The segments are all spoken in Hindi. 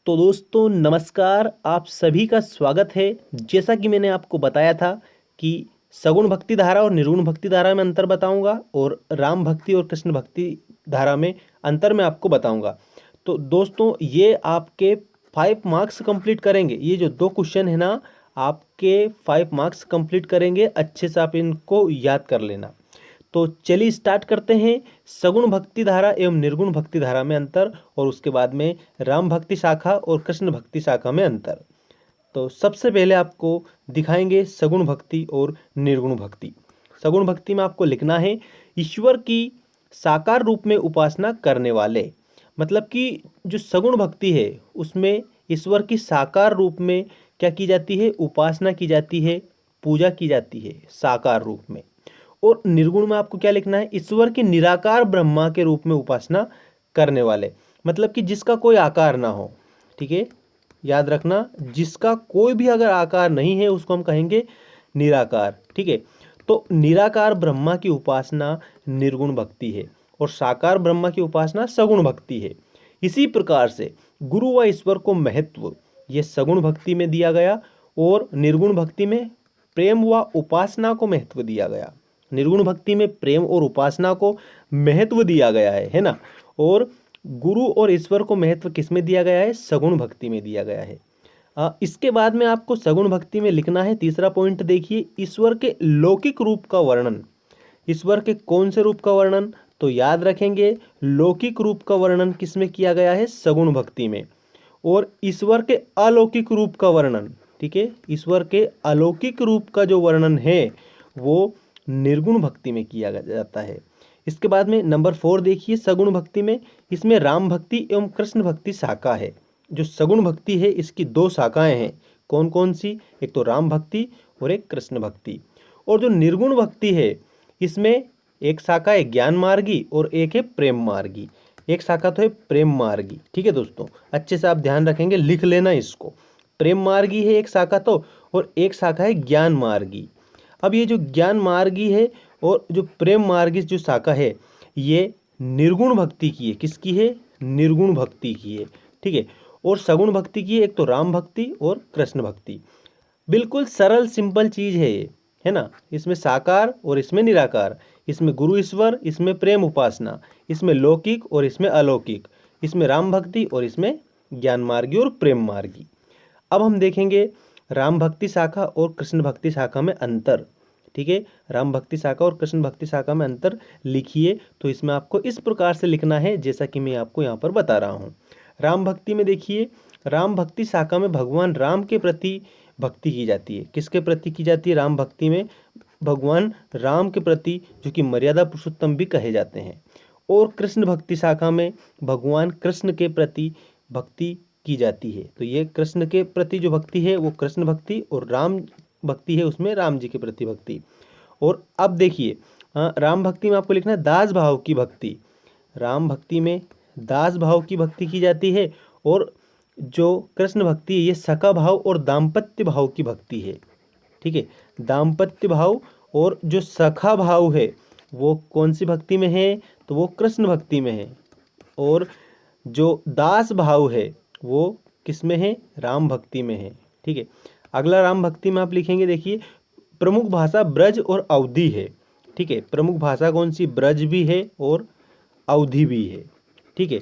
तो दोस्तों नमस्कार, आप सभी का स्वागत है। जैसा कि मैंने आपको बताया था कि सगुण भक्ति धारा और निर्गुण भक्ति धारा में अंतर बताऊंगा और राम भक्ति और कृष्ण भक्ति धारा में अंतर मैं आपको बताऊंगा। तो दोस्तों ये आपके 5 मार्क्स कंप्लीट करेंगे। ये जो 2 क्वेश्चन है ना, आपके 5 मार्क्स कंप्लीट करेंगे। अच्छे से आप इनको याद कर लेना। तो चलिए स्टार्ट करते हैं। सगुण भक्ति धारा एवं निर्गुण भक्ति धारा में अंतर और उसके बाद में राम भक्ति शाखा और कृष्ण भक्ति शाखा में अंतर। तो सबसे पहले आपको दिखाएंगे सगुण भक्ति और निर्गुण भक्ति। सगुण भक्ति में आपको लिखना है ईश्वर की साकार रूप में उपासना करने वाले। मतलब कि जो सगुण भक्ति है उसमें ईश्वर की साकार रूप में क्या की जाती है, उपासना की जाती है, पूजा की जाती है साकार रूप में। और निर्गुण में आपको क्या लिखना है, ईश्वर की निराकार ब्रह्मा के रूप में उपासना करने वाले। मतलब कि जिसका कोई आकार ना हो। ठीक है, याद रखना, जिसका कोई भी अगर आकार नहीं है उसको हम कहेंगे निराकार। ठीक है, तो निराकार ब्रह्मा की उपासना निर्गुण भक्ति है और साकार ब्रह्मा की उपासना सगुण भक्ति है। इसी प्रकार से गुरु व ईश्वर को महत्व ये सगुण भक्ति में दिया गया और निर्गुण भक्ति में प्रेम व उपासना को महत्व दिया गया। निर्गुण भक्ति में प्रेम और उपासना को महत्व दिया गया है ना। और गुरु और ईश्वर को महत्व किस में दिया गया है, सगुण भक्ति में दिया गया है। इसके बाद में आपको सगुण भक्ति में लिखना है तीसरा पॉइंट। देखिए, ईश्वर के लौकिक रूप का वर्णन। ईश्वर के कौन से रूप का वर्णन, तो याद रखेंगे लौकिक रूप का वर्णन किस में किया गया है, सगुण भक्ति में। और ईश्वर के अलौकिक रूप का वर्णन, ठीक है, ईश्वर के अलौकिक रूप का जो वर्णन है वो निर्गुण भक्ति में किया जाता है। इसके बाद में नंबर 4 देखिए सगुण भक्ति में, इसमें राम भक्ति एवं कृष्ण भक्ति शाखा है। जो सगुण भक्ति है इसकी 2 शाखाएं हैं। कौन कौन सी, एक तो राम भक्ति और एक कृष्ण भक्ति। और जो निर्गुण भक्ति है इसमें एक शाखा है ज्ञान मार्गी और एक है प्रेम मार्गी। एक शाखा तो है प्रेम मार्गी। ठीक है दोस्तों, अच्छे से आप ध्यान रखेंगे, लिख लेना इसको। प्रेम मार्गी है एक शाखा तो, और एक शाखा है ज्ञान मार्गी। अब ये जो ज्ञान मार्गी है और जो प्रेम मार्गी जो शाखा है ये निर्गुण भक्ति की है। किसकी है, निर्गुण भक्ति की है। ठीक है, और सगुण भक्ति की है एक तो राम भक्ति और कृष्ण भक्ति। बिल्कुल सरल सिंपल चीज है ये, है ना। इसमें साकार और इसमें निराकार, इसमें गुरु ईश्वर, इसमें प्रेम उपासना, इसमें लौकिक और इसमें अलौकिक, इसमें राम भक्ति और इसमें ज्ञान मार्गी और प्रेम मार्गी। अब हम देखेंगे राम भक्ति शाखा और कृष्ण भक्ति शाखा में अंतर। ठीक है, राम भक्ति शाखा और कृष्ण भक्ति शाखा में अंतर लिखिए। तो इसमें आपको इस प्रकार से लिखना है जैसा कि मैं आपको यहाँ पर बता रहा हूँ। राम भक्ति में देखिए, राम भक्ति शाखा में भगवान राम के प्रति भक्ति की जाती है। किसके प्रति की जाती है, राम भक्ति में भगवान राम के प्रति, जो कि मर्यादा पुरुषोत्तम भी कहे जाते हैं। और कृष्ण भक्ति शाखा में भगवान कृष्ण के प्रति भक्ति की जाती है। तो ये कृष्ण के प्रति जो भक्ति है वो कृष्ण भक्ति, और राम भक्ति है उसमें राम जी के प्रति भक्ति। और अब देखिए राम भक्ति में आपको लिखना है दास भाव की भक्ति। राम भक्ति में दास भाव की भक्ति की जाती है, और जो कृष्ण भक्ति है ये सखा भाव और दाम्पत्य भाव की भक्ति है। ठीक है, दाम्पत्य भाव और जो सखा भाव है वो कौन सी भक्ति में है, तो वो कृष्ण भक्ति में है। और जो दास भाव है वो किस में है, राम भक्ति में है। ठीक है, अगला राम भक्ति में आप लिखेंगे, देखिए प्रमुख भाषा ब्रज और अवधि है। ठीक है, प्रमुख भाषा कौन सी, ब्रज भी है और अवधि भी है। ठीक है,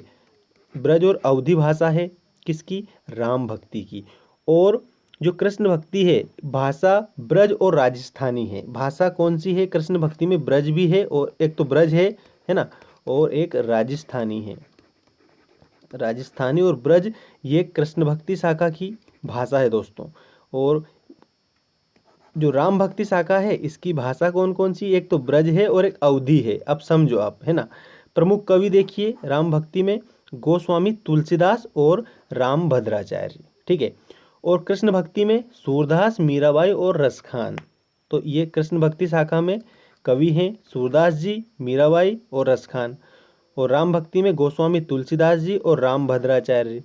ब्रज और अवधि भाषा है किसकी, राम भक्ति की। और जो कृष्ण भक्ति है भाषा ब्रज और राजस्थानी है। भाषा कौन सी है कृष्ण भक्ति में, ब्रज भी है, और एक तो ब्रज है ना, और एक राजस्थानी है। राजस्थानी और ब्रज ये कृष्ण भक्ति शाखा की भाषा है दोस्तों। और जो राम भक्ति शाखा है इसकी भाषा कौन कौन सी, एक तो ब्रज है और एक अवधि है। अब समझो आप, है ना। प्रमुख कवि देखिए राम भक्ति में गोस्वामी तुलसीदास और राम भद्राचार्य। ठीक है, और कृष्ण भक्ति में सूरदास, मीराबाई और रसखान। तो ये कृष्ण भक्ति शाखा में कवि हैं सूरदास जी, मीराबाई और रसखान। और राम भक्ति में गोस्वामी तुलसीदास जी और राम भद्राचार्य।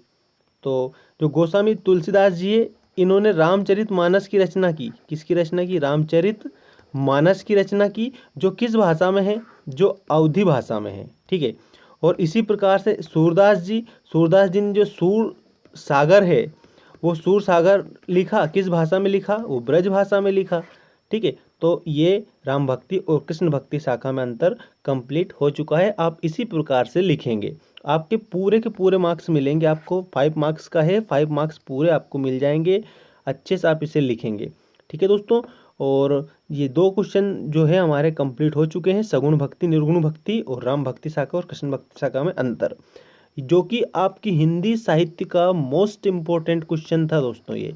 तो जो गोस्वामी तुलसीदास जी है इन्होंने रामचरित मानस की रचना की। किसकी रचना की, रामचरित मानस की रचना की, जो किस भाषा में है, जो अवधी भाषा में है। ठीक है, और इसी प्रकार से सूरदास जी ने जो सूर सागर है वो सूर सागर लिखा किस भाषा में लिखा, वो ब्रज भाषा में लिखा। ठीक है, तो ये राम भक्ति और कृष्ण भक्ति शाखा में अंतर कंप्लीट हो चुका है। आप इसी प्रकार से लिखेंगे, आपके पूरे के पूरे मार्क्स मिलेंगे। आपको 5 मार्क्स का है, 5 मार्क्स पूरे आपको मिल जाएंगे। अच्छे से आप इसे लिखेंगे। ठीक है दोस्तों, और ये 2 क्वेश्चन जो है हमारे कंप्लीट हो चुके हैं, सगुण भक्ति निर्गुण भक्ति और राम भक्ति शाखा और कृष्ण भक्ति शाखा में अंतर, जो कि आपकी हिंदी साहित्य का मोस्ट इम्पोर्टेंट क्वेश्चन था दोस्तों। ये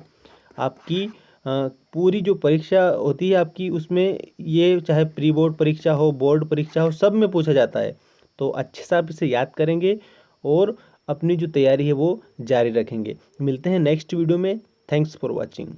आपकी पूरी जो परीक्षा होती है आपकी, उसमें ये चाहे प्री बोर्ड परीक्षा हो, बोर्ड परीक्षा हो, सब में पूछा जाता है। तो अच्छे से आप इसे याद करेंगे और अपनी जो तैयारी है वो जारी रखेंगे। मिलते हैं नेक्स्ट वीडियो में। Thanks for watching.